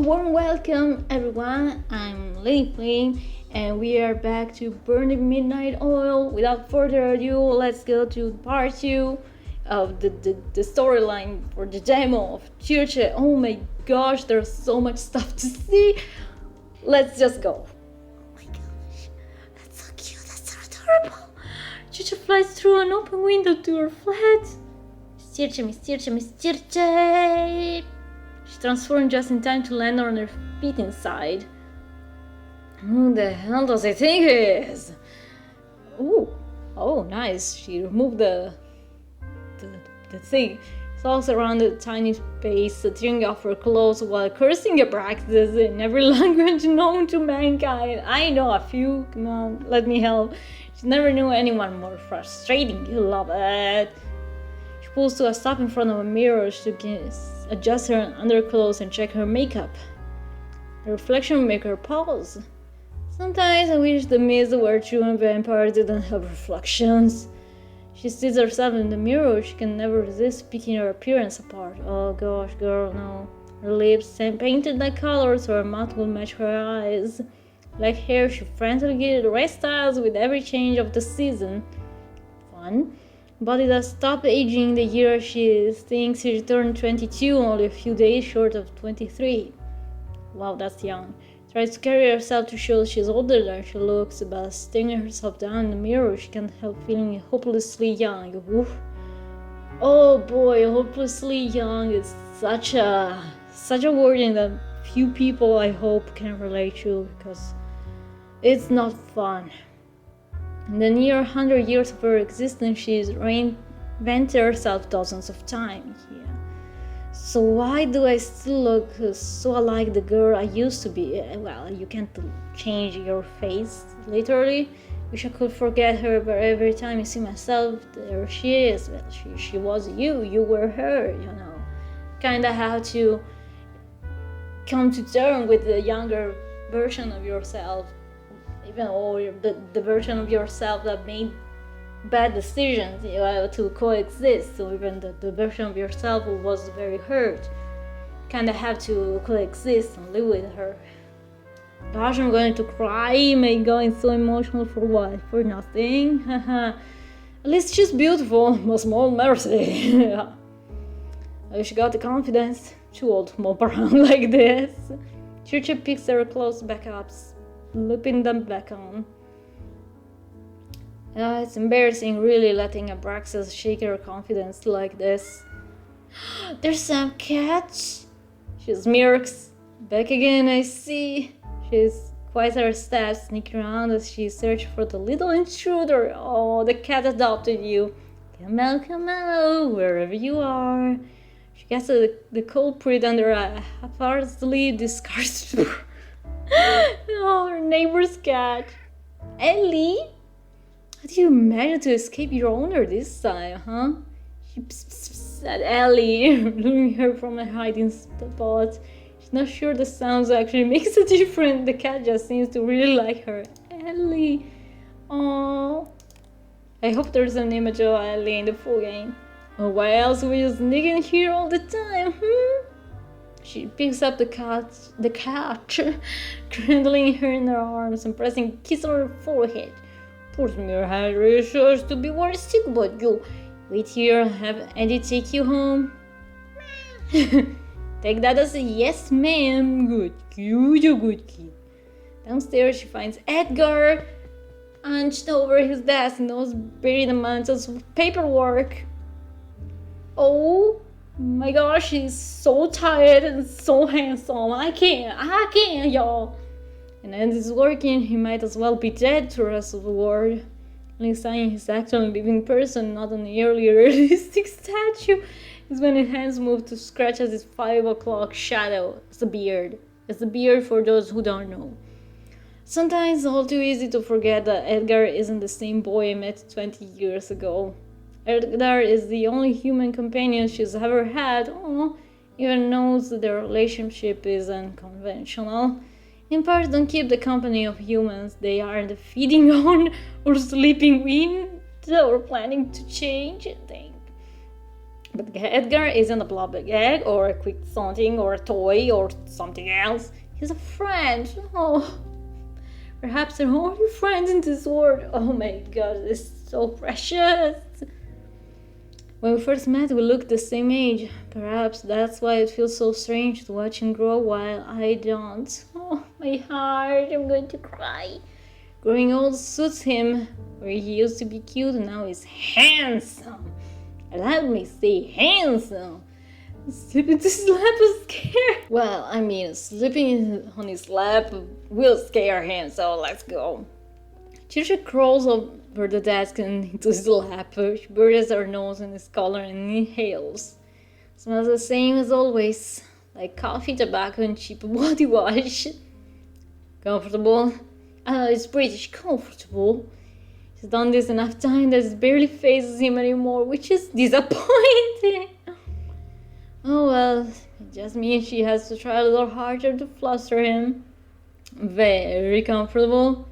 warm welcome, everyone. I'm Lady Flame, and we are back to Burning Midnight Oil. Without further ado, let's go to part 2 of the storyline for the demo of Churche. Oh my gosh, there's so much stuff to see. Let's just go. Oh my gosh, that's so cute, that's so adorable. Churche flies through an open window to her flat. Miss Churche. She transformed just in time to land on her feet inside. Who the hell does he think he is? Ooh, oh nice. She removed the thing. Tossed around the tiny space, tearing off her clothes while cursing Abraxas in every language known to mankind. I know a few, come on, let me help. She never knew anyone more frustrating. You love it. She pulls to a stop in front of a mirror to adjust her underclothes and check her makeup. The reflection makes her pause. Sometimes I wish the mists were true and vampires didn't have reflections. She sees herself in the mirror. She can never resist picking her appearance apart. Oh gosh, girl, no. Her lips painted like colors, so her mouth will match her eyes. Like hair, she frantically restyles with every change of the season. Fun. Body that stopped aging the year she thinks she turned 22, only a few days short of 23. Wow, that's young. Tries to carry herself to show she's older than she looks, but staring herself down in the mirror, she can't help feeling hopelessly young. Oof. Oh boy, hopelessly young is such a wording that few people, I hope, can relate to, because it's not fun. In the near 100 years of her existence, she's reinvented herself dozens of times. Yeah. So why do I still look so like the girl I used to be? Well, you can't change your face, literally. Wish I could forget her, but every time I see myself, there she is. Well, she was you were her, you know. Kinda have to come to terms with the younger version of yourself. Even or the version of yourself that made bad decisions, you have to coexist. So even the version of yourself who was very hurt, kind of have to coexist and live with her. Gosh, I'm going to cry. Am I going so emotional for what? For nothing? At least she's beautiful. A small mercy. I wish I got the confidence. Too old to mope around like this. Churche picks her clothes back up, looping them back on. It's embarrassing, really, letting Abraxas shake her confidence like this. There's some catch. She smirks. Back again, I see. She's quiets her steps, sneaking around as she searches for the little intruder. Oh, the cat adopted you. Come out, wherever you are. She gets the culprit under a half-heartedly discarded. Oh, her neighbor's cat. Ellie? How do you manage to escape your owner this time, huh? She pss at Ellie, luring her from a hiding spot. She's not sure the sounds actually makes a difference. The cat just seems to really like her. Ellie. Aww. I hope there's an image of Ellie in the full game. Oh, why else were you sneaking here all the time, She picks up the cat, cradling her in her arms and pressing a kiss on her forehead. Put me your hand reassurance to be worried sick about you. Wait here, have Andy take you home. Take that as a yes, ma'am. Good kid. Downstairs, she finds Edgar hunched over his desk, nose buried amongst his paperwork. Oh my gosh, he's so tired and so handsome. I can't, y'all. And as he's working, he might as well be dead to the rest of the world. Only sign he's actually a living person, not an earlier realistic statue, is when his hands move to scratch at his 5 o'clock shadow. It's a beard. It's a beard for those who don't know. Sometimes it's all too easy to forget that Edgar isn't the same boy I met 20 years ago. Edgar is the only human companion she's ever had. Oh, even knows that their relationship is unconventional. In part, don't keep the company of humans they aren't feeding on or sleeping with or planning to change. But Edgar isn't a blobby gag or a quick something or a toy or something else. He's a friend. Oh, perhaps an only friend in this world. Oh my god, it's so precious. When we first met, we looked the same age. Perhaps that's why it feels so strange to watch him grow while I don't. Oh, my heart, I'm going to cry. Growing old suits him. Where he used to be cute, now he's handsome. Let me say handsome. Sleeping to his lap is scary. Well, I mean, sleeping on his lap will scare him, so let's go. Chicha crawls over the desk and into his lap. She buries her nose in his collar and inhales. Smells the same as always, like coffee, tobacco, and cheap body wash. Comfortable? It's British comfortable. She's done this enough time that it barely phases him anymore, which is disappointing. Oh well, it just means she has to try a little harder to fluster him. Very comfortable.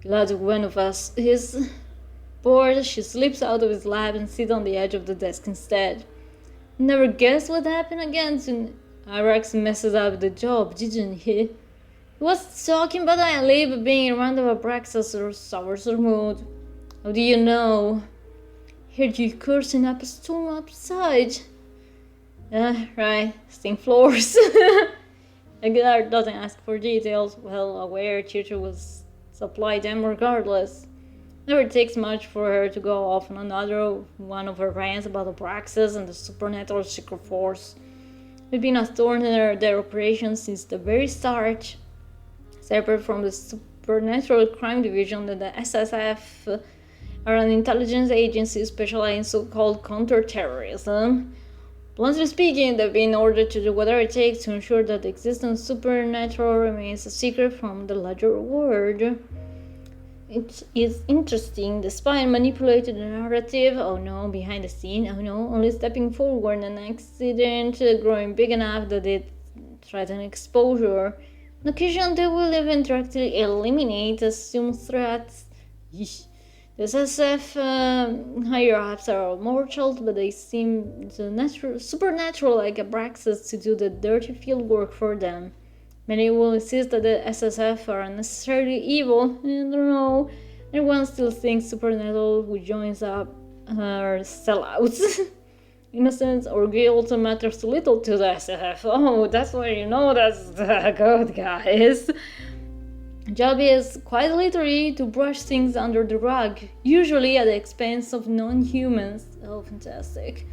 Glad one of us is. Bored, she slips out of his lap and sits on the edge of the desk instead. Never guessed what happened again to Irax messes up the job, didn't he? He was talking about Eileen, but being around of Abraxas or sours her mood. How do you know? Heard you cursing up a storm outside. Right, stink floors. Aguilar doesn't ask for details, well aware Chicha was supply them regardless. Never takes much for her to go off on another one of her rants about Abraxas and the supernatural secret force. We've been a thorn in their operations since the very start. Separate from the Supernatural Crime Division, and the SSF are an intelligence agency specialized in so-called counterterrorism. Bluntly speaking, they've been ordered to do whatever it takes to ensure that the existence of supernatural remains a secret from the larger world. It is interesting, despite manipulating the narrative, oh no, behind the scene, oh no, only stepping forward, an accident growing big enough that it threatens exposure. On occasion, they will even directly eliminate assumed threats. Yeesh. The SSF higher-ups are all mortal, but they seem supernatural like Abraxas to do the dirty field work for them. Many will insist that the SSF are unnecessarily evil. I don't know. Everyone still thinks Supernatural who joins up are sellouts. Innocence or guilt matters little to the SSF. Oh, that's why you know that's the good guys. Job is quite literally to brush things under the rug, usually at the expense of non-humans. Oh, fantastic.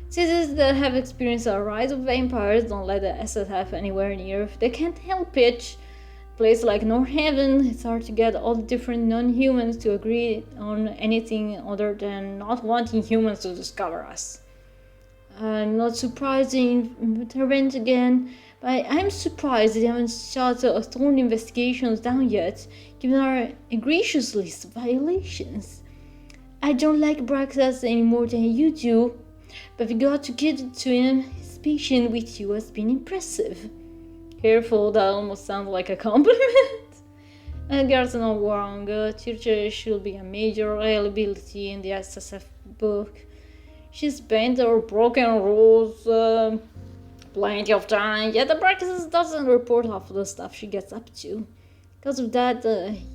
Cities that have experienced a rise of vampires don't let the SSF anywhere near if they can't help it. A place like Northaven, it's hard to get all the different non-humans to agree on anything other than not wanting humans to discover us. I'm not surprised they intervened again, but I'm surprised they haven't shut Thorn investigations down yet, given our egregious list of violations. I don't like Braxas any more than you do, but we got to give it to him. His patience with you has been impressive. Careful, that almost sounds like a compliment. Edgar's not wrong. Church should be a major liability in the SSF book. She's bent or broken rules plenty of time, yet the Abraxas doesn't report half of the stuff she gets up to. Because of that,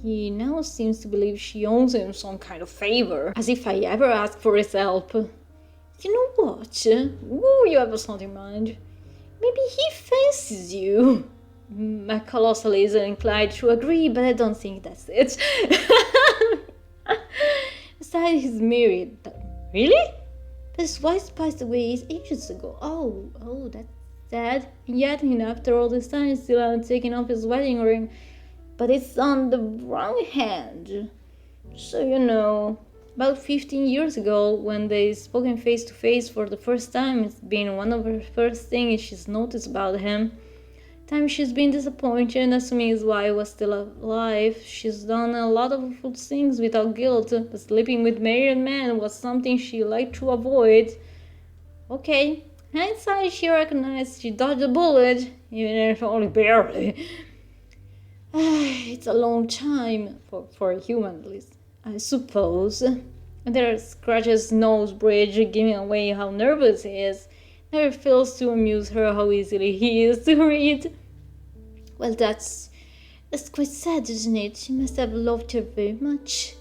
he now seems to believe she owes him some kind of favor, as if I ever asked for his help. You know what? Ooh, you have something in mind. Maybe he fancies you. My colossal is inclined to agree, but I don't think that's it. Besides, he's married. Really? But his wife passed away ages ago. Oh, that's sad. And yet, after all this time, he still hasn't taken off his wedding ring. But it's on the wrong hand. So you know, about 15 years ago, when they spoken face to face for the first time, it's been one of her first things she's noticed about him. Time she's been disappointed, assuming his wife was still alive. She's done a lot of awful things without guilt, but sleeping with married men was something she liked to avoid. Okay, hindsight, she recognized she dodged a bullet, even if only barely. It's a long time, for a human at least, I suppose. Edgar scratches his nose bridge, giving away how nervous he is. Never fails to amuse her how easily he is to read. Well, that's quite sad, isn't it? She must have loved her very much.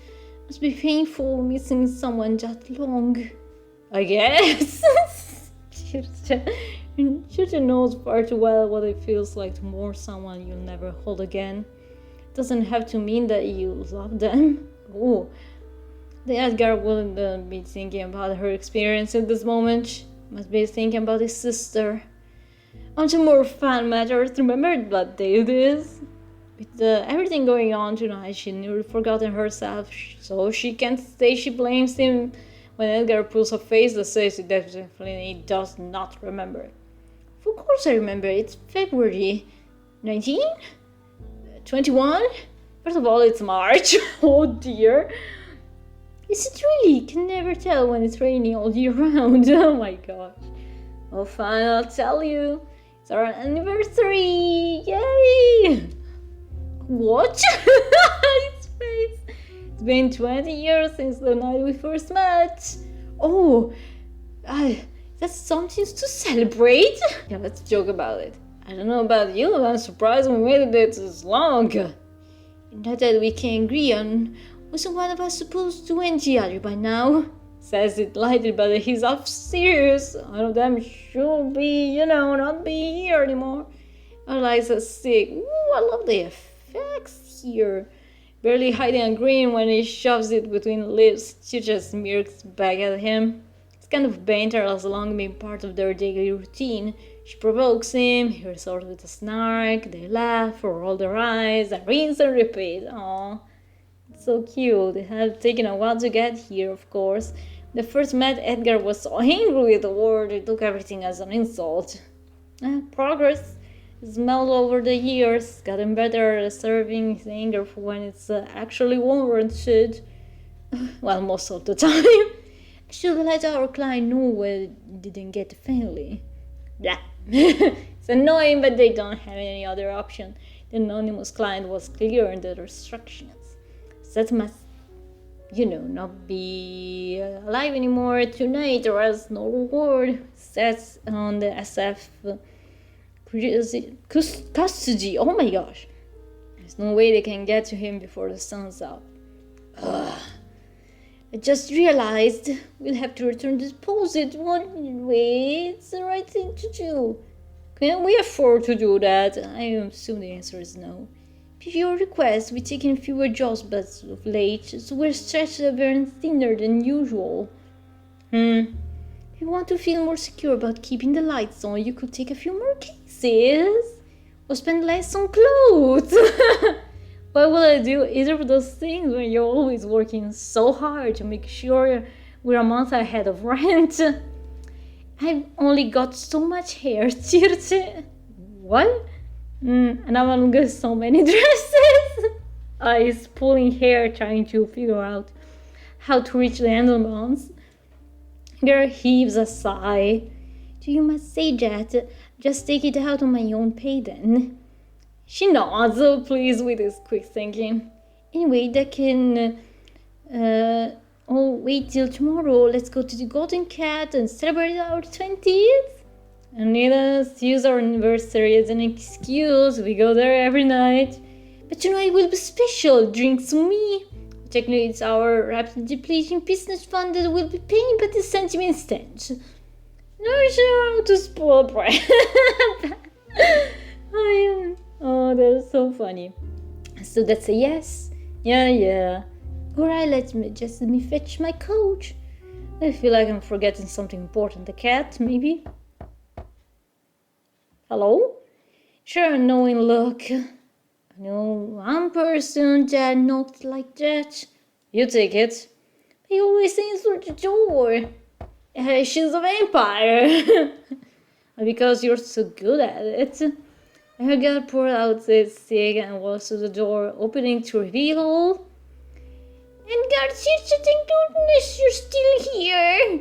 Must be painful missing someone that long. I guess. Children knows far too well what it feels like to mourn someone you'll never hold again. It doesn't have to mean that you love them. Oh, the Edgar wouldn't be thinking about her experience at this moment. Must be thinking about his sister. On to more fun matters. Remember what day it is? With everything going on tonight, she nearly forgotten herself, so she can't say she blames him when Edgar pulls a face that says he definitely does not remember. Of course I remember, it's February 19? 21? First of all, it's March. Oh dear. Is it really? Can never tell when it's raining all year round. Oh my gosh. Well, fine, I'll tell you. It's our anniversary! Yay! What? His face. It's been 20 years since the night we first met. Oh, that's something to celebrate. Yeah, let's joke about it. I don't know about you, I'm surprised we waited it this long. Not that we can agree on, wasn't one of us supposed to end the other by now? Says it lightly, but he's off serious. One of them should be, not be here anymore. Eliza's sick. Ooh, I love the effects here. Barely hiding a grin when he shoves it between lips. She just smirks back at him. It's kind of banter as long being part of their daily routine. She provokes him, he resorts with a snark, they laugh, roll their eyes, and rinse and repeat. Aww. It's so cute. It had taken a while to get here, of course. The first met, Edgar was so angry with the world, he took everything as an insult. Progress. He's mellowed over the years, gotten better at serving his anger for when it's actually warranted. Well, most of the time. I should let our client know we didn't get friendly. Blah. It's annoying, but they don't have any other option. The anonymous client was clear in the instructions. Seth must, not be alive anymore tonight, or else no reward. Seth's on the SF custody. Oh my gosh. There's no way they can get to him before the sun's up. Ugh. I just realized we'll have to return the deposit, won't we? It's the right thing to do. Can we afford to do that? I assume the answer is no. Per your request, we've taken fewer jobs but of late, so we're stretched a bit thinner than usual. If you want to feel more secure about keeping the lights on, you could take a few more cases. Or spend less on clothes. Why will I do either of those things when you're always working so hard to make sure we're a month ahead of rent? I've only got so much hair, Circe. What? And I've got so many dresses. He's pulling hair, trying to figure out how to reach the underbones. Girl heaves a sigh. Do you must say that? Just take it out on my own pay then. She nods, pleased with his quick thinking. Anyway, that can all wait till tomorrow. Let's go to the Golden Cat and celebrate our 20th. And let us use our anniversary as an excuse. We go there every night. But tonight will be special. Drinks to me. Technically, it's our rapidly depleting business fund that will be paying, but the sentiment stands. Not sure how to spoil bread. Oh, that's so funny. So that's a yes. Yeah. Alright, let me fetch my coach. I feel like I'm forgetting something important. The cat, maybe? Hello? Sure, knowing look. I know one person that knocked like that. You take it. He always answers the door. She's a vampire. Because you're so good at it. Her girl poured out his cig and walks to the door, opening to reveal. And God, thank goodness you're still here.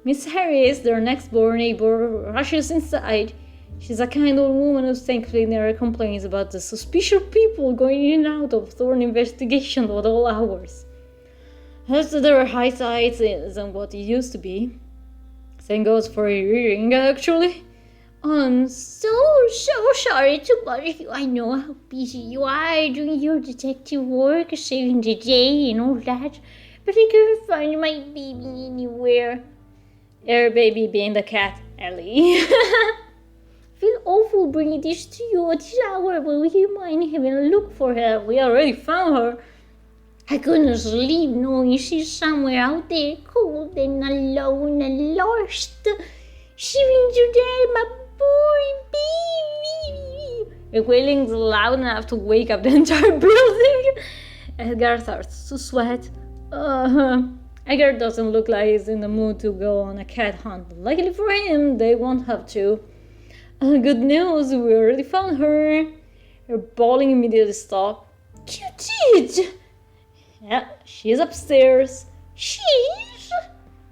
Miss Harris, their next door neighbor, rushes inside. She's a kind old woman who thankfully never complains about the suspicious people going in and out of Thorn investigation at all hours. As their eyesight isn't what it used to be. Same goes for reading, actually. I'm so sorry to bother you. I know how busy you are doing your detective work, saving the day and all that, but I couldn't find my baby anywhere. Your baby being the cat, Ellie. Feel awful bringing this to you at this hour, but would you mind having a look for her? We already found her. I couldn't sleep knowing she's somewhere out there, cold and alone and lost. Shivering to death, my poor baby. The wailing's loud enough to wake up the entire building. Edgar starts to sweat. Edgar doesn't look like he's in the mood to go on a cat hunt. Luckily for him, they won't have to. Good news, we already found her. Her bawling immediately stopped. You did! Yeah, she's upstairs. She's?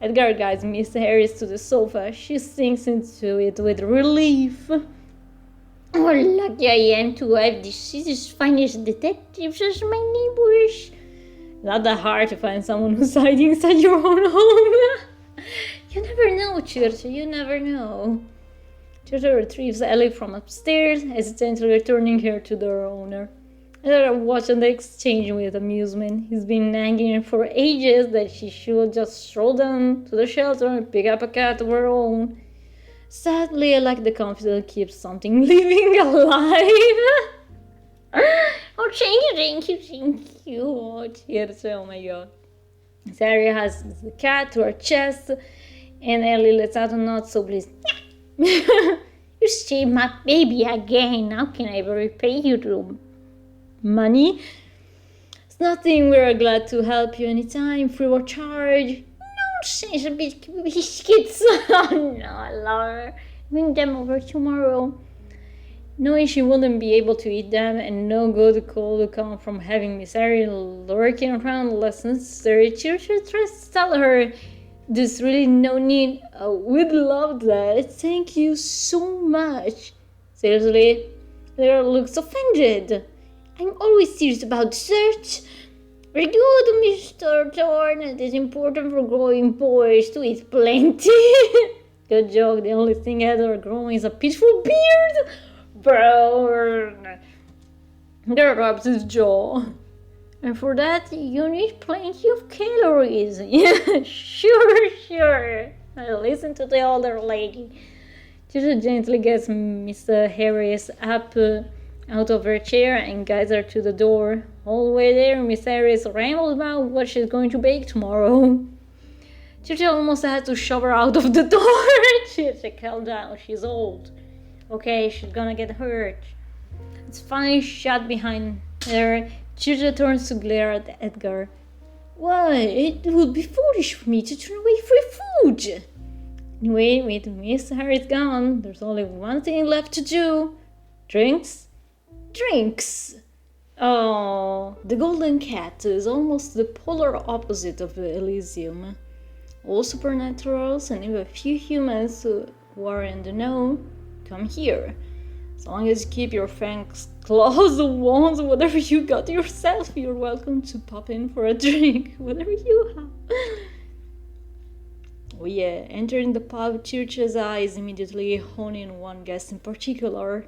Edgar guides Miss Harris to the sofa. She sinks into it with relief. Oh, lucky I am to have the city's finest detectives as my neighbors. Not that hard to find someone who's hiding inside your own home. You never know, Chircha, you never know. Chircha retrieves Ellie from upstairs, hesitantly returning her to their owner. They're watching the exchange with amusement. He's been nagging for ages that she should just stroll down to the shelter and pick up a cat of her own. Sadly, I lack the confidence to keep something living alive. Oh, thank you. Oh, cheers, oh my god. Sarah has the cat to her chest, and Ellie lets out a nod so please. You saved my baby again. How can I ever repay you to money? It's nothing. We're glad to help you anytime, free of charge. Nonsense, a bit biscuits. Oh no, I love her. Bring them over tomorrow. Knowing she wouldn't be able to eat them and no good could would come from having Miss Harry lurking around less necessary, Chircha tries to tell her there's really no need. We'd love that. Thank you so much. Seriously? Lyra looks offended. I'm always serious about dessert. Very good, Mr. Thorne. It is important for growing boys to eat plenty. Good joke. The only thing Heather growing is a peaceful beard. Burn. There rubs his jaw. And for that, you need plenty of calories. Yeah, sure. Listen to the older lady. Chircha gently gets Mr. Harris up out of her chair and guides her to the door. All the way there, Miss Harris rambles about what she's going to bake tomorrow. Chircha almost had to shove her out of the door. Chircha, calm down, she's old. Okay, she's gonna get hurt. It's finally shut behind her. Chircha turns to glare at Edgar. Why, it would be foolish for me to turn away free food. Anyway, with Miss Harris gone, there's only one thing left to do. Drinks. Oh, the Golden Cat is almost the polar opposite of the Elysium. All supernaturals and even a few humans who are in the know come here. As long as you keep your fangs, claws, wands, whatever you got yourself, you're welcome to pop in for a drink, whatever you have. Oh yeah, entering the pub, Chircha's eyes immediately honing one guest in particular.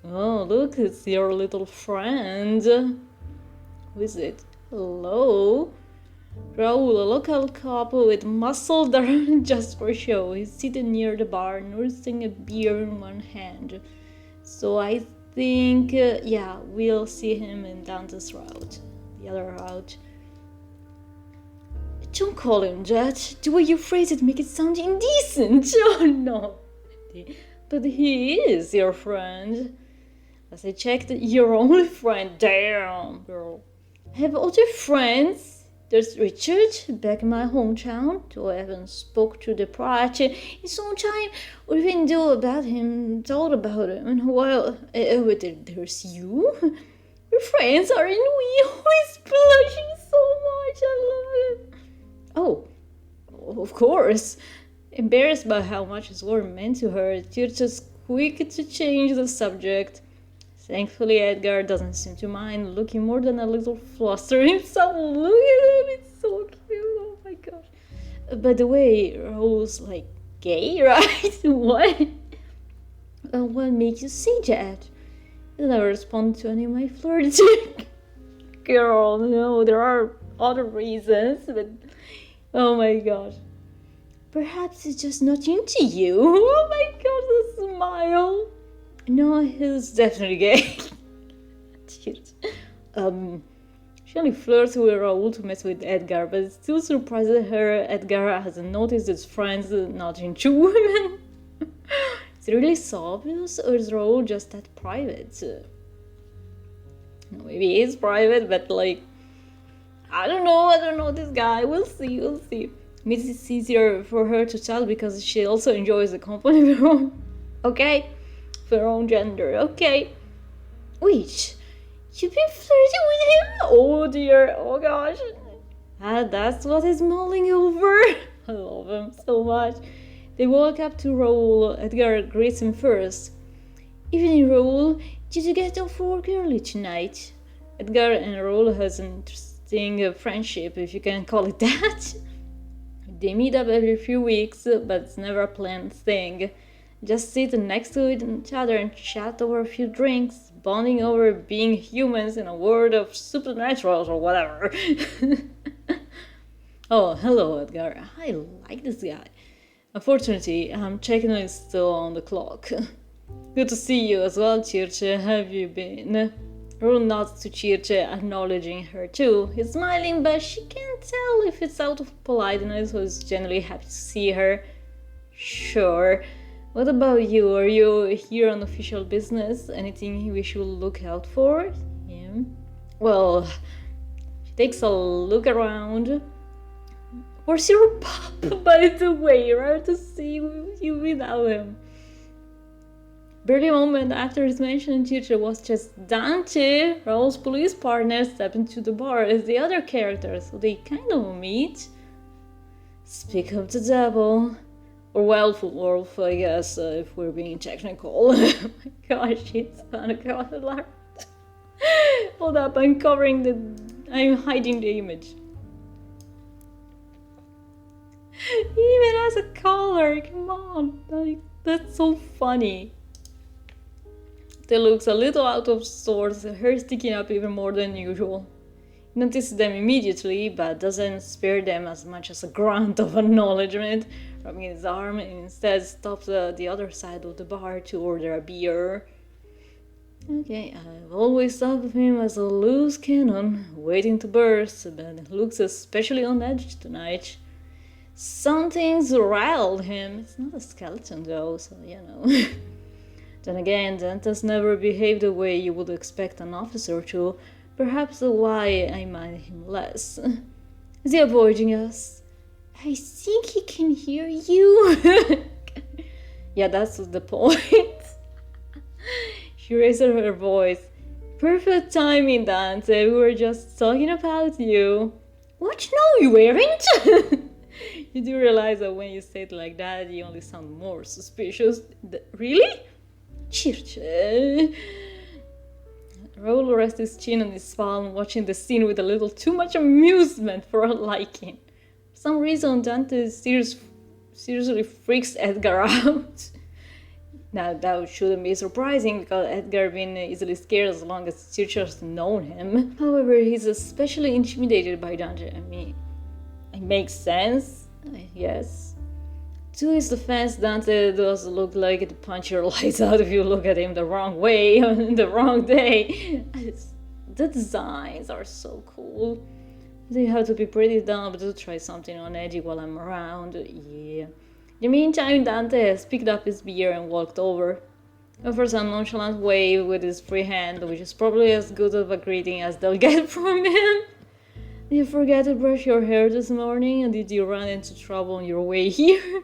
Oh, look, it's your little friend. Who is it? Hello? Raul, a local couple with muscle that just for show. He's sitting near the bar, nursing a beer in one hand. So I think, yeah, we'll see him in Dante's route. The other route. Don't call him that. The way you phrase it makes it sound indecent. Oh no. But he is your friend. As I checked, your only friend. Damn, girl. I have other friends. There's Richard, back in my hometown, though I haven't spoke to the Pratt in some time, or even though about him, thought about him in a while. There's you. Your friends are in we. Always blushing so much. I love it. Oh, of course. Embarrassed by how much his word meant to her, Chircha's quick to change the subject. Thankfully, Edgar doesn't seem to mind, looking more than a little flustered himself. Look at him, it's so By the way, Raul's like gay, right? What? What makes you say that? You never respond to any of my flirts. Girl, no, there are other reasons, but oh my god. Perhaps he's just not into you. Oh my god, the smile. No, he's definitely gay. Shit. She only flirts with Raul to mess with Edgar, but it still surprises her Edgar hasn't noticed his friends not into women. Is it really so obvious, or is Raul just that private? No, maybe he's private, but like, I don't know this guy. We'll see. Maybe it's easier for her to tell because she also enjoys the company of her own. Okay? For her own gender, okay. Wait, you've been flirting with him? Oh dear, oh gosh. That's what he's mulling over. I love him so much. They walk up to Raul. Edgar greets him first. Evening, Raul. Did you get off work early tonight? Edgar and Raul has an interesting friendship, if you can call it that. They meet up every few weeks, but it's never a planned thing. Just sit next to each other and chat over a few drinks, bonding over being humans in a world of supernaturals or whatever. Oh, hello, Edgar. I like this guy. Unfortunately, I'm checking it's still on the clock. Good to see you as well, Circe. Have you been? Raul nods to Circe, acknowledging her too. He's smiling, but she can't tell if it's out of politeness or is genuinely happy to see her. Sure. What about you? Are you here on official business? Anything we should look out for? Yeah. Well, she takes a look around. Where's your pup, by the way? Rare to see you without him. Barely a moment after his mention, Circe was just Dante, Raul's police partner, step into the bar as the other characters, so they kind of meet. Speak of the devil. Or Wolf, I guess, if we're being technical. Oh my gosh, it's gonna go a lot. Hold up, I'm hiding the image. He even has a collar, come on, like, that's so funny. They looks a little out of sorts, hair sticking up even more than usual. He notices them immediately, but doesn't spare them as much as a grunt of acknowledgement, rubbing his arm, and instead stops at the other side of the bar to order a beer. Okay, I've always thought of him as a loose cannon, waiting to burst, but looks especially on edge tonight. Something's rattled him. It's not a skeleton though, so you know. Then again, Dante's never behaved the way you would expect an officer to. Perhaps why I mind him less. Is he avoiding us? I think he can hear you. Yeah, that's the point. She raised her voice. Perfect timing, Dante. We were just talking about you. What? No, you weren't. You do realize that when you say it like that, you only sound more suspicious. Really? Circe. Raul rests his chin on his palm, watching the scene with a little too much amusement for her liking. For some reason, Dante seriously freaks Edgar out. Now, that shouldn't be surprising, because Edgar been easily scared as long as Circe has known him. However, he's especially intimidated by Dante. I mean, it makes sense, yes. To his defense, Dante does look like it punch your lights out if you look at him the wrong way on the wrong day. The designs are so cool. They have to be pretty dumb to try something on edgy while I'm around. Yeah. In the meantime, Dante has picked up his beer and walked over. Offers a nonchalant wave with his free hand, which is probably as good of a greeting as they'll get from him. Did you forget to brush your hair this morning, and did you run into trouble on your way here?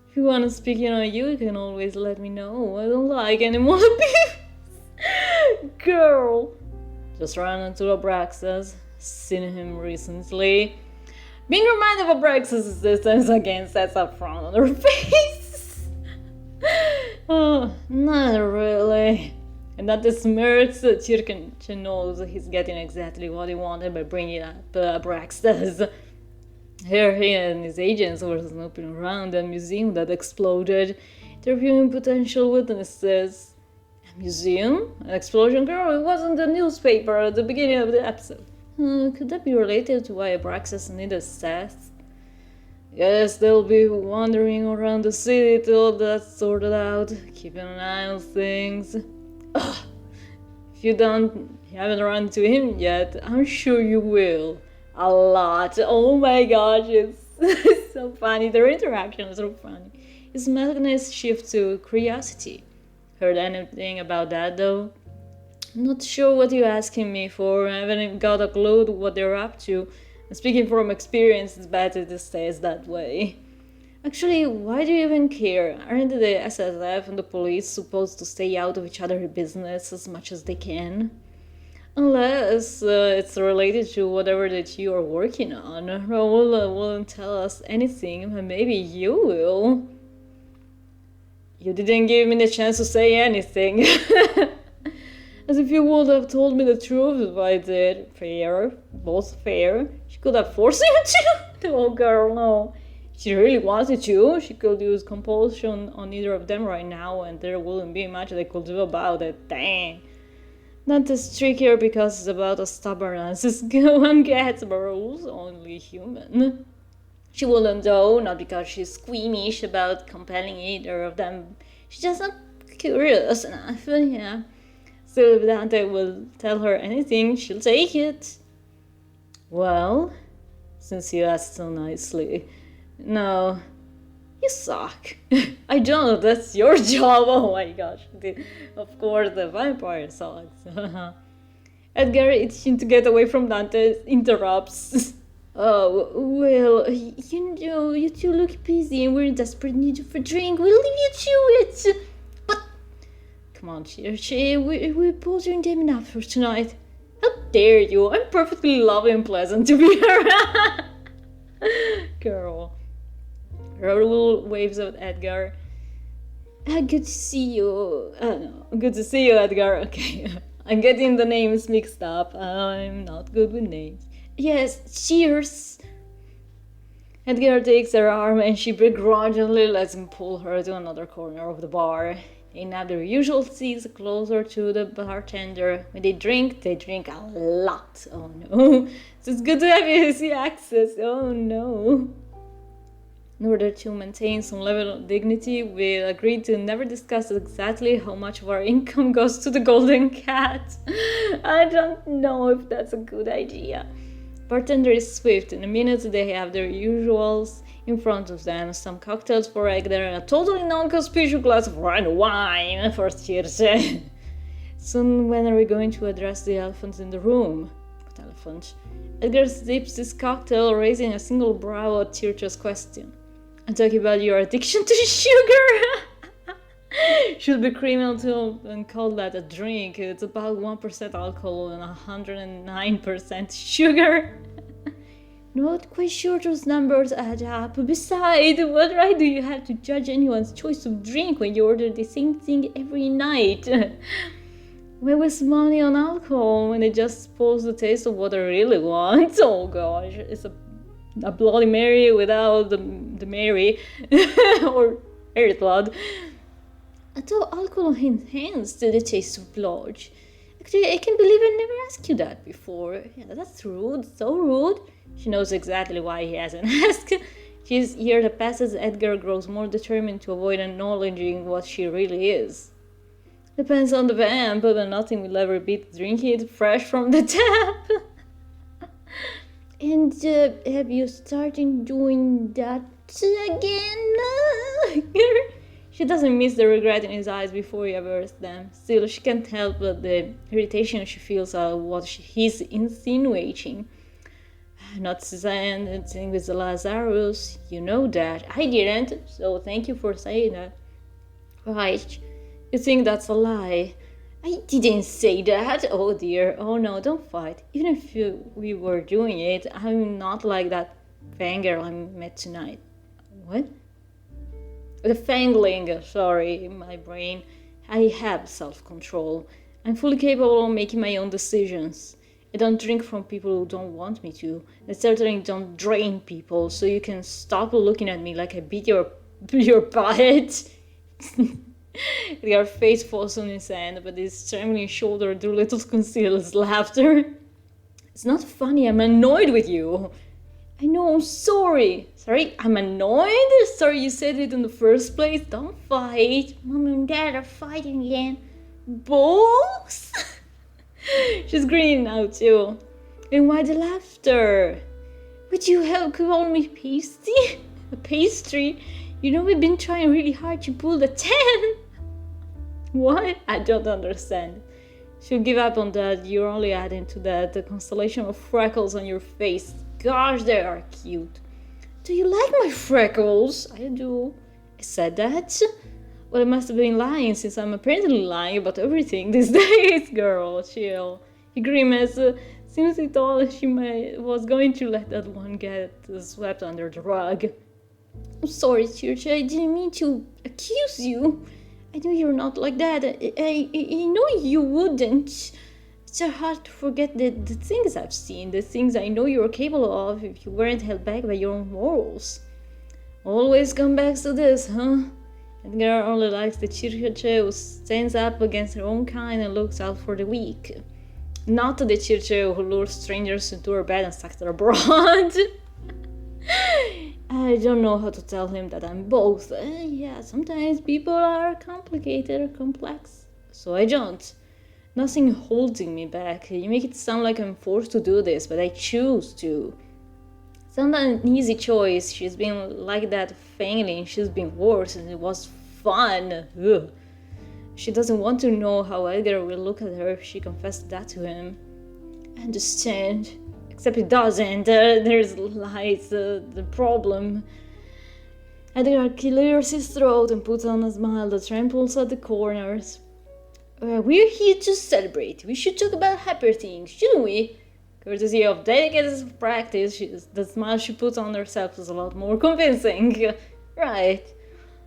If you want to speak in on you can always let me know. I don't like any more beef. Girl. Just ran into Abraxas. Seen him recently. Being reminded of Abraxas' existence again sets a frown on her face. Oh, not really. And that the smirks, Circe knows he's getting exactly what he wanted by bringing up Abraxas. Here he and his agents were snooping around the museum that exploded, interviewing potential witnesses. A museum? An explosion? Girl, it wasn't the newspaper at the beginning of the episode. Could that be related to why Abraxas needed Seth? Yes, they'll be wandering around the city till that's sorted out, keeping an eye on things. Ugh. If you haven't run into him yet, I'm sure you will. A lot. Oh my gosh, it's so funny. Their interaction is so funny. His madness shifts to curiosity. Heard anything about that though? Not sure what you're asking me for. I haven't even got a clue what they're up to. And speaking from experience, it's better to stay that way. Actually, why do you even care? Aren't the SSF and the police supposed to stay out of each other's business as much as they can? Unless it's related to whatever that you are working on. Raul won't tell us anything, but maybe you will. You didn't give me the chance to say anything. As if you would have told me the truth if I did. Fair. Both fair. She could have forced you to. Oh girl, no. She really wanted to. She could use compulsion on either of them right now and there wouldn't be much they could do about it. Dang. Not as trickier because it's about as stubborn as one gets, but Rose's only human. She wouldn't though, not because she's squeamish about compelling either of them. She's just not curious enough, yeah. Still, if Dante will tell her anything, she'll take it. Well, since you asked so nicely. No, you suck. I don't, that's your job. Oh my gosh. Of course, the vampire sucks. Edgar, itching to get away from Dante, interrupts. Oh, well, you know, you two look busy and we're in desperate need for a drink. We'll leave you to it. But, come on, Chie, we're bothering them enough for tonight. How dare you? I'm perfectly lovely and pleasant to be around. Girl. Raul waves at Edgar. Good to see you. Good to see you, Edgar. Okay. I'm getting the names mixed up. I'm not good with names. Yes, cheers. Edgar takes her arm and she begrudgingly lets him pull her to another corner of the bar. They nab their usual seats closer to the bartender. When they drink a lot. Oh no. So it's good to have easy access. Oh no. In order to maintain some level of dignity, we agreed to never discuss exactly how much of our income goes to the Golden Cat. I don't know if that's a good idea. Bartender is swift. In a minute they have their usuals in front of them, some cocktails for Edgar and a totally non-conspicuous glass of red wine for Circe. Soon when are we going to address the elephant in the room? What elephant? Edgar sips his cocktail, raising a single brow at Circe's question. I'm talking about your addiction to sugar! Should be criminal to call that a drink. It's about 1% alcohol and 109% sugar. Not quite sure those numbers add up. Besides, what right do you have to judge anyone's choice of drink when you order the same thing every night? Why waste money on alcohol when they just spoils the taste of what I really want? Oh gosh, it's a Bloody Mary without the Mary or Earth blood. I thought alcohol enhanced the taste of blood. Actually, I can't believe I never asked you that before. Yeah, that's rude, so rude. She knows exactly why he hasn't asked. She's year that passes, Edgar grows more determined to avoid acknowledging what she really is. Depends on the vamp, but nothing will ever beat drinking it fresh from the tap. And have you started doing that again? She doesn't miss the regret in his eyes before he avers them. Still, she can't help but the irritation she feels at what he's insinuating. Not saying anything with Lazarus, you know that. I didn't, so thank you for saying that. Right, you think that's a lie. I didn't say that. Oh dear. Oh no, don't fight. Even if we were doing it, I'm not like that fangirl I met tonight. What? The fangling. Sorry, my brain. I have self-control. I'm fully capable of making my own decisions. I don't drink from people who don't want me to. I certainly don't drain people, so you can stop looking at me like I beat your butt. Your face falls on his hand, but his trembling shoulder too little conceals laughter. It's not funny, I'm annoyed with you. I know, I'm sorry. Sorry, I'm annoyed? Sorry you said it in the first place. Don't fight. Mom and Dad are fighting again. Both? She's grinning now too. And why the laughter? Would you help call me pasty? A pastry? You know we've been trying really hard to pull the 10. What? I don't understand. She'll give up on that. You're only adding to that the constellation of freckles on your face. Gosh, they are cute. Do you like my freckles? I do. I said that? Well, I must have been lying since I'm apparently lying about everything these days. Girl, chill. He grimaced. Seems he thought she was going to let that one get swept under the rug. I'm sorry, Church. I didn't mean to accuse you. I know you're not like that. I know you wouldn't. It's so hard to forget the things I've seen, the things I know you're capable of if you weren't held back by your own morals. Always come back to this, huh? Edgar only likes the Chirche who stands up against her own kind and looks out for the weak. Not the Chirche who lures strangers into her bed and sucks their blood. I don't know how to tell him that I'm both. Yeah, sometimes people are complicated or complex. So I don't. Nothing holding me back. You make it sound like I'm forced to do this, but I choose to. It's not an easy choice. She's been like that family and she's been worse and it was fun. Ugh. She doesn't want to know how Edgar will look at her if she confessed that to him. I understand. Except it doesn't. There's lies, the problem. Edgar clears his throat and puts on a smile that trembles at the corners. We're here to celebrate. We should talk about happier things, shouldn't we? Courtesy of dedicated practice, the smile she puts on herself is a lot more convincing. Right.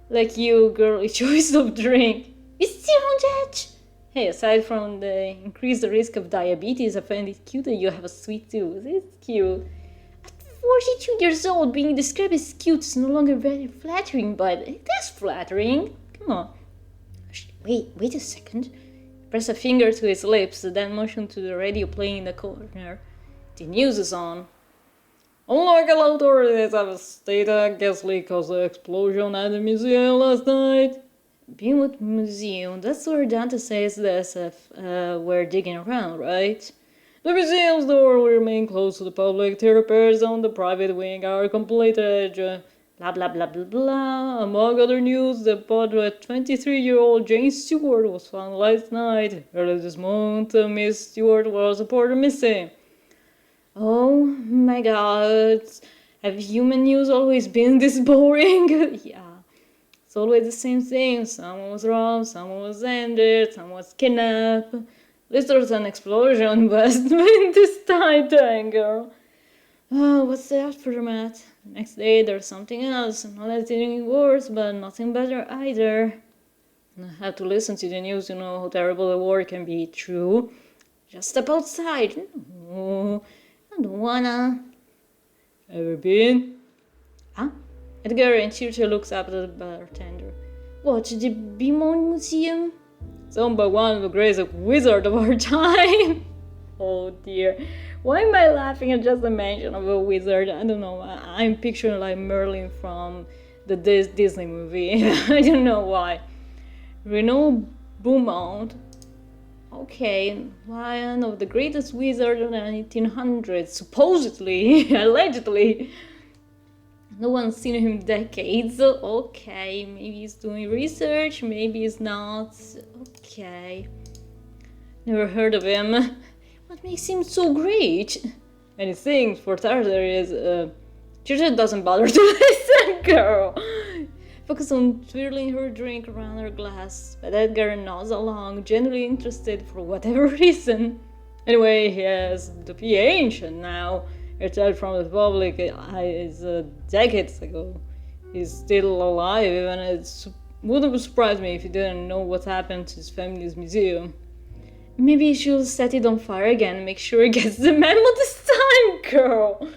Like you, girly choice of drink. You still on that? Hey, aside from the increased risk of diabetes, I find it cute that you have a sweet tooth. It's cute. At 42 years old, being described as cute is no longer very flattering, but it is flattering. Come on. Wait a second. Press a finger to his lips, then motion to the radio playing in the corner. The news is on. Local authorities have stated a gas leak caused the explosion at the museum last night. Beanwood Museum, that's where Dante says the SF were digging around, right? The museum's door will remain closed to the public till repairs on the private wing are completed. Blah blah blah blah blah. Among other news, the body of 23-year-old Jane Stewart was found last night. Earlier this month, Miss Stewart was reported missing. Oh my god. Have human news always been this boring? Yeah. It's always the same thing. Someone was robbed, someone was injured, someone was kidnapped. At least there was an explosion, but this time, dang girl. Oh, what's the aftermath? Next day there's something else. Not anything worse, but nothing better either. I have to listen to the news to know how terrible the war can be. True. Just step outside. No, I don't wanna. Ever been? Huh? Edgar and Chirche looks up at the bartender. What, the Beamon Museum? It's owned by one of the greatest wizards of our time. Oh dear. Why am I laughing at just the mention of a wizard? I don't know. I'm picturing like Merlin from the Disney movie. I don't know why. Renaud Beaumont. Okay, one of the greatest wizards of the 1800s. Supposedly. Allegedly. No one's seen him in decades. Okay, maybe he's doing research, maybe he's not. Okay. Never heard of him. What makes him so great? Many things. For starters, Chirche doesn't bother to listen, girl. Focus on twirling her drink around her glass, but Edgar nods along, genuinely interested for whatever reason. Anyway, he has to be ancient now. Retired from the public is decades ago. He's still alive, and it wouldn't surprise me if he didn't know what happened to his family's museum. Maybe she'll set it on fire again and make sure it gets the memo this time, girl.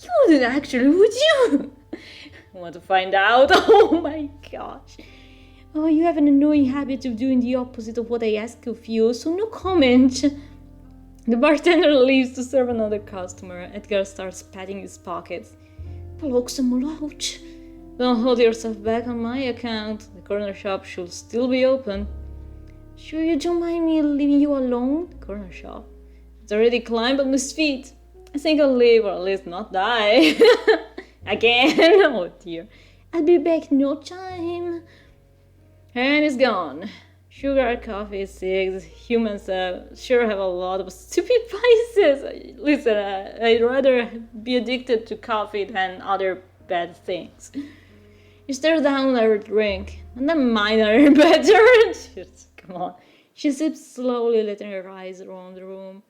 You wouldn't actually, would you? Want to find out? Oh my gosh. Oh, you have an annoying habit of doing the opposite of what I ask of you, so no comment. The bartender leaves to serve another customer. Edgar starts patting his pockets. Blocks them all out. Don't hold yourself back on my account. The corner shop should still be open. Sure you don't mind me leaving you alone? The corner shop. It's already climbed up his feet. I think I'll leave, or at least not die. Again? Oh dear. I'll be back in no time. And it's gone. Sugar, coffee, cigs. Humans sure have a lot of stupid vices. Listen, I'd rather be addicted to coffee than other bad things. You stare down at her drink, and then mine are better. Just, come on. She sips slowly, letting her eyes roam the room.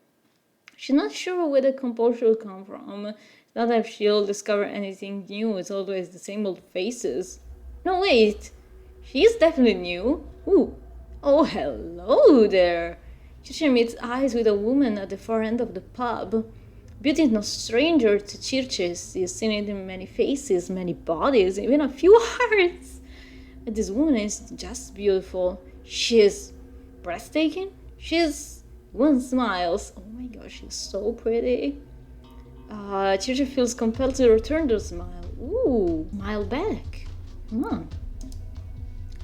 She's not sure where the composure will come from. Not if she'll discover anything new. It's always the same old faces. No, wait. She is definitely new. Ooh. Oh, hello there. Chicha meets eyes with a woman at the far end of the pub. Beauty is no stranger to churches. You've seen it in many faces, many bodies, even a few hearts. But this woman is just beautiful. She is breathtaking. One smiles. Oh my gosh, she's so pretty. Churchill feels compelled to return the smile. Ooh, smile back. Come on.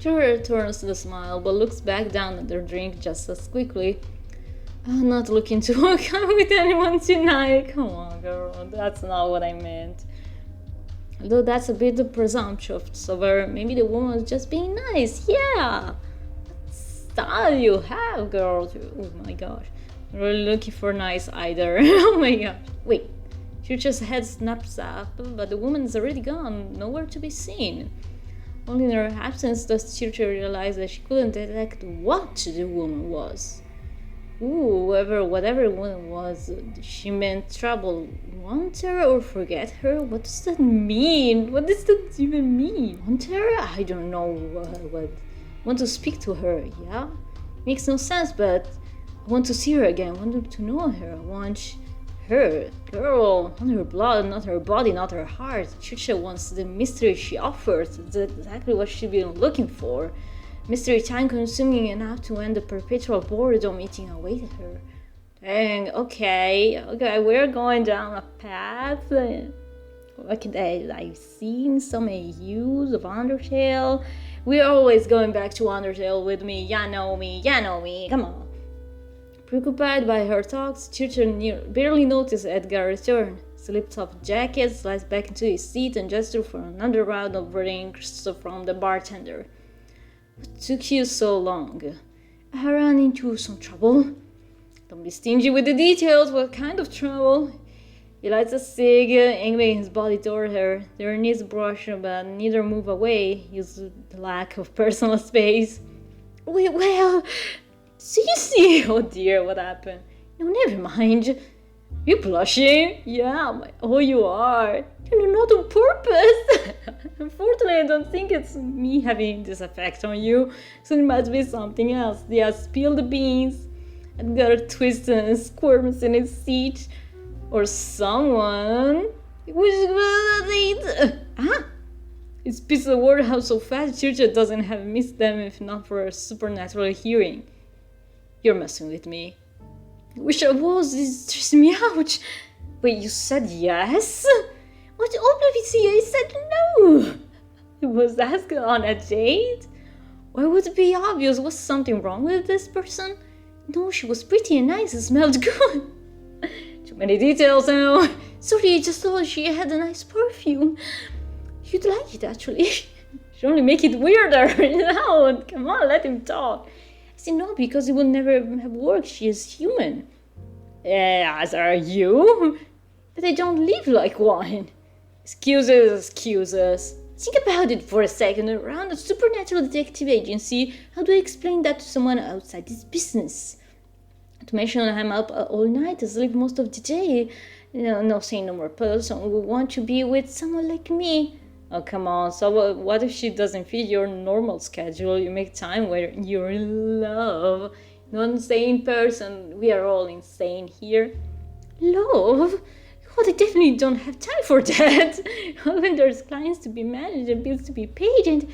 Churchill returns the smile, but looks back down at their drink just as quickly. Not looking to hook up with anyone tonight. Come on, girl, that's not what I meant. Though that's a bit presumptuous of her. Maybe the woman was just being nice. Yeah. Style you have, girl. Oh my gosh. I'm really looking for nice either. Oh my gosh. Wait. Churchill's head snaps up, but the woman is already gone. Nowhere to be seen. Only in her absence does Churchill realize that she couldn't detect what the woman was. Ooh, whatever woman was, she meant trouble. Want her or forget her? What does that mean? What does that even mean? Want her? I don't know what. Want to speak to her, yeah? Makes no sense, but I want to see her again. I want to know her. I want her. Girl, on her blood, not her body, not her heart. Churchill wants the mystery she offers. That's exactly what she's been looking for. Mystery time-consuming enough to end the perpetual boredom eating away at her. Dang, okay, we're going down a path. I've seen so many views of Undertale. We're always going back to Undertale with me. Ya know me, come on. Preoccupied by her thoughts, Churchill barely noticed Edgar's return. Slipped off jacket, slides back into his seat, and gestured for another round of drinks from the bartender. What took you so long? I ran into some trouble. Don't be stingy with the details. What kind of trouble? He lights a cig, aiming his body toward her. Their knees brush, but neither move away, use the lack of personal space. Well, see. Oh dear, what happened? No, never mind. You blushing? Yeah, you are. Not on purpose. Unfortunately, I don't think it's me having this effect on you, so it must be something else. Yeah, spill the beans. Edgar twists and squirms in his seat. Or someone. It spits the word out so fast, Churchill doesn't have missed them if not for a supernatural hearing. You're messing with me. I wish I was. This stresses me out. Wait, you said yes? What obviously I said no. I was asked on a date? Why would it be obvious? Was something wrong with this person? No, she was pretty and nice and smelled good. Too many details now. Sorry, I just thought she had a nice perfume. You'd like it, actually. Should only make it weirder. No, come on, let him talk. I said no, because it would never have worked. She is human. As are you. But I don't live like one. Excuses. Think about it for a second. Around a supernatural detective agency, how do I explain that to someone outside this business? To mention I'm up all night, I sleep most of the day. No saying no more person would want to be with someone like me. Oh, come on. So what if she doesn't fit your normal schedule? You make time where you're in love. non-sane person. We are all insane here. Love? Oh, they definitely don't have time for that. When there's clients to be managed and bills to be paid, and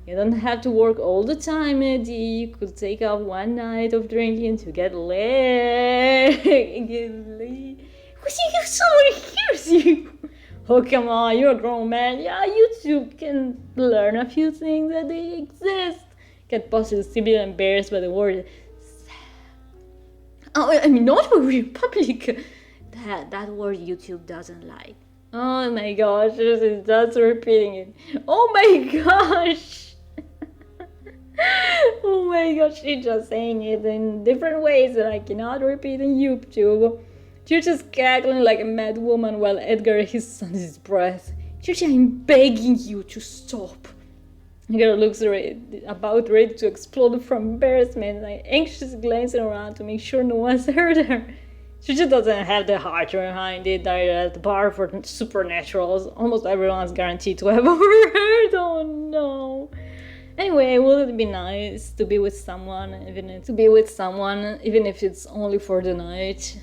you don't have to work all the time, Eddie. You could take off one night of drinking to get laid. Someone hears you. Oh, come on, you're a grown man. Yeah, you too can learn a few things that they exist. Can't possibly be embarrassed by the word. Oh, I mean, not a republic. That word YouTube doesn't like. Oh my gosh, that's repeating it. Oh my gosh. Oh my gosh, she's just saying it in different ways that I cannot repeat in YouTube. She's just cackling like a mad woman while Edgar is on his breath. Chichi, I'm begging you to stop. Edgar looks about ready to explode from embarrassment, like anxiously glancing around to make sure no one's heard her. She just doesn't have the heart behind it. They're at the bar for supernaturals. Almost everyone's guaranteed to have overheard. Oh no. Anyway, would it be nice to be with someone, even if it's only for the night?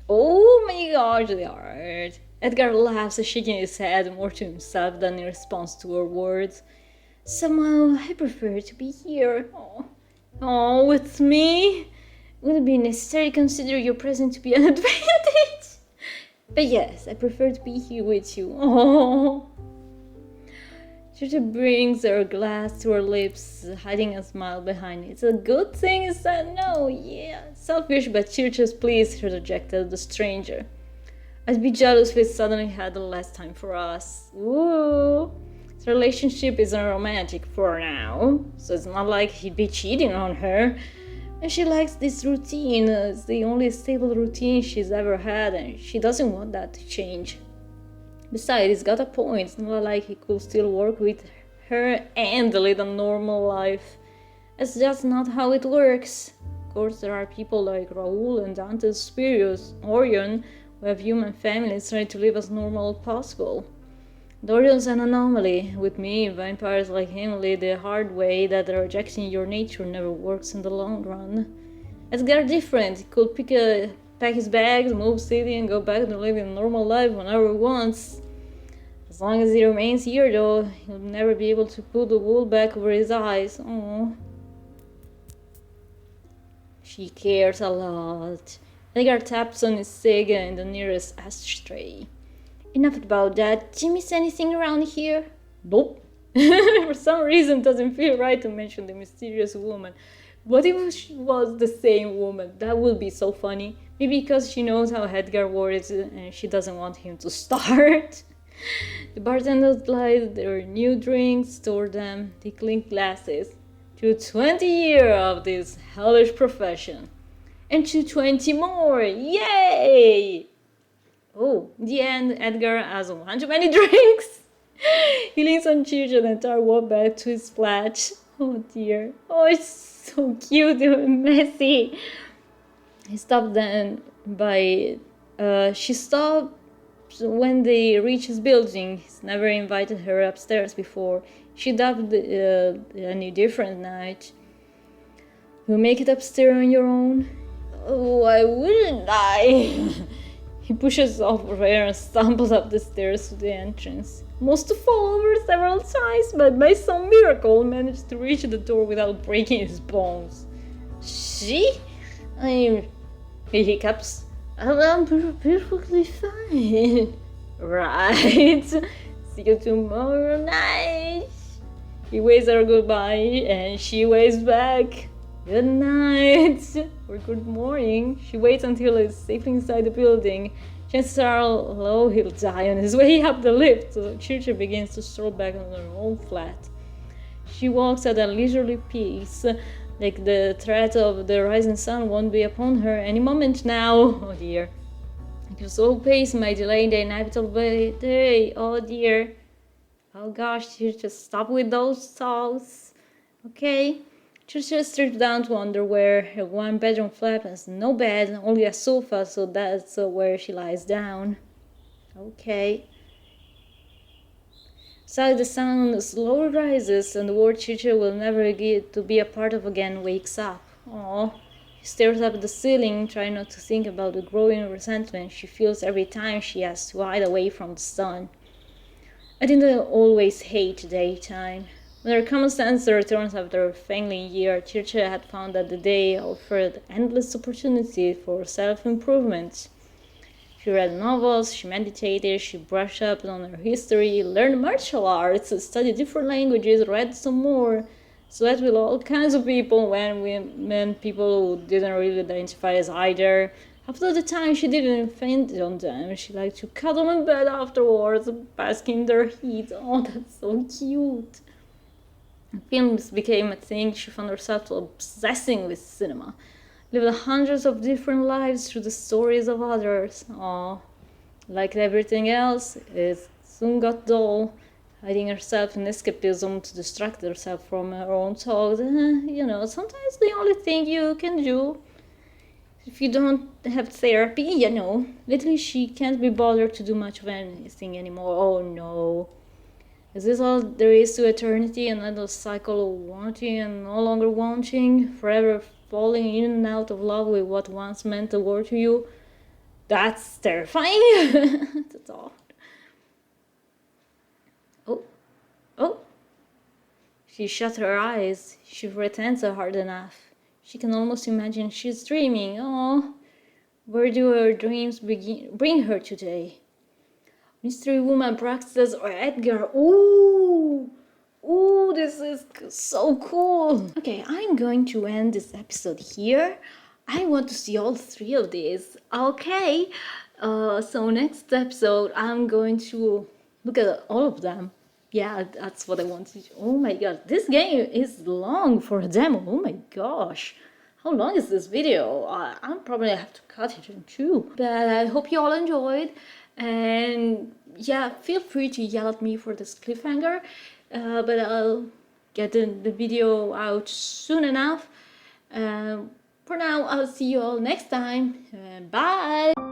Oh my gosh, the art. Edgar laughs, shaking his head more to himself than in response to her words. Somehow, I prefer to be here. Oh, with me? Would it be necessary to consider your presence to be an advantage? But yes, I prefer to be here with you. Oh. Chichi brings her glass to her lips, hiding a smile behind it. It's a good thing, is that? No, yeah. Selfish, but Chichi's pleased, she rejected the stranger. I'd be jealous if it suddenly had less time for us. Ooh. The relationship isn't romantic for now, so it's not like he'd be cheating on her. And she likes this routine. It's the only stable routine she's ever had, and she doesn't want that to change. Besides, he's got a point. It's not like he could still work with her and lead a normal life. It's just not how it works. Of course, there are people like Raoul and Dante's Spirius, Orion, who have human families trying to live as normal as possible. Orion's an anomaly. With me, vampires like him lead the hard way that rejecting your nature never works in the long run. Edgar different. He could pack his bags, move city, and go back to living a normal life whenever he wants. As long as he remains here, though, he'll never be able to put the wool back over his eyes. Oh, she cares a lot. Edgar taps on his cig in the nearest ashtray. Enough about that. Did you miss anything around here? Nope. For some reason, it doesn't feel right to mention the mysterious woman. What if she was the same woman? That would be so funny. Maybe because she knows how Edgar works and she doesn't want him to start. The bartenders light their new drinks toward them. They clink glasses. To 20 years of this hellish profession. And to 20 more! Yay! Oh, in the end, Edgar has one too many drinks. He leans on Chichi and entire walk back to his flat. Oh dear. Oh, it's so cute and messy. He stopped then she stopped when they reached his building. He's never invited her upstairs before. She dubbed any different night. You'll make it upstairs on your own? Oh, why wouldn't I? He pushes off her and stumbles up the stairs to the entrance. Most to fall over several times, but by some miracle managed to reach the door without breaking his bones. He hiccups. I'm perfectly fine. Right. See you tomorrow night. He waves her goodbye and she waves back. Good night, or good morning. She waits until he's safely inside the building. Chances are low he'll die on his way up the lift, so Chichi begins to stroll back on her own flat. She walks at a leisurely pace, like the threat of the rising sun won't be upon her any moment now. Oh dear. Her slow pace might delay the inevitable day. Oh dear. Oh gosh, you just stop with those thoughts. Okay. Chichi stripped down to underwear. Her one-bedroom flat has no bed, only a sofa, so that's where she lies down. Okay. So the sun slowly rises, and the world Chichi will never get to be a part of again wakes up. Oh, she stares up at the ceiling, trying not to think about the growing resentment she feels every time she has to hide away from the sun. I didn't always hate daytime. When her common sense returns after a failing year, Churchill had found that the day offered endless opportunities for self-improvement. She read novels, she meditated, she brushed up on her history, learned martial arts, studied different languages, read some more, slept with all kinds of people when people who didn't really identify as either. Half of the time she didn't faint on them. She liked to cuddle in bed afterwards, basking in their heat. Oh, that's so cute. Films became a thing. She found herself obsessing with cinema. Lived hundreds of different lives through the stories of others. Oh, like everything else, it soon got dull. Hiding herself in escapism to distract herself from her own thoughts. Sometimes the only thing you can do if you don't have therapy, literally she can't be bothered to do much of anything anymore. Oh no. Is this all there is to eternity? Another cycle of wanting and no longer wanting? Forever falling in and out of love with what once meant the world to you? That's terrifying. That's all. Oh. She shut her eyes. She pretends hard enough. She can almost imagine she's dreaming. Oh, where do her dreams bring her today? Mystery Woman Praxis or Edgar. Ooh, this is so cool. Okay, I'm going to end this episode here. I want to see all three of these. Okay, so next episode I'm going to look at all of them. Yeah, that's what I want to do. Oh my god, this game is long for a demo. Oh my gosh. How long is this video? I'll probably have to cut it in two. But I hope you all enjoyed. And yeah, feel free to yell at me for this cliffhanger. But I'll get the video out soon enough. For now, I'll see you all next time. Bye!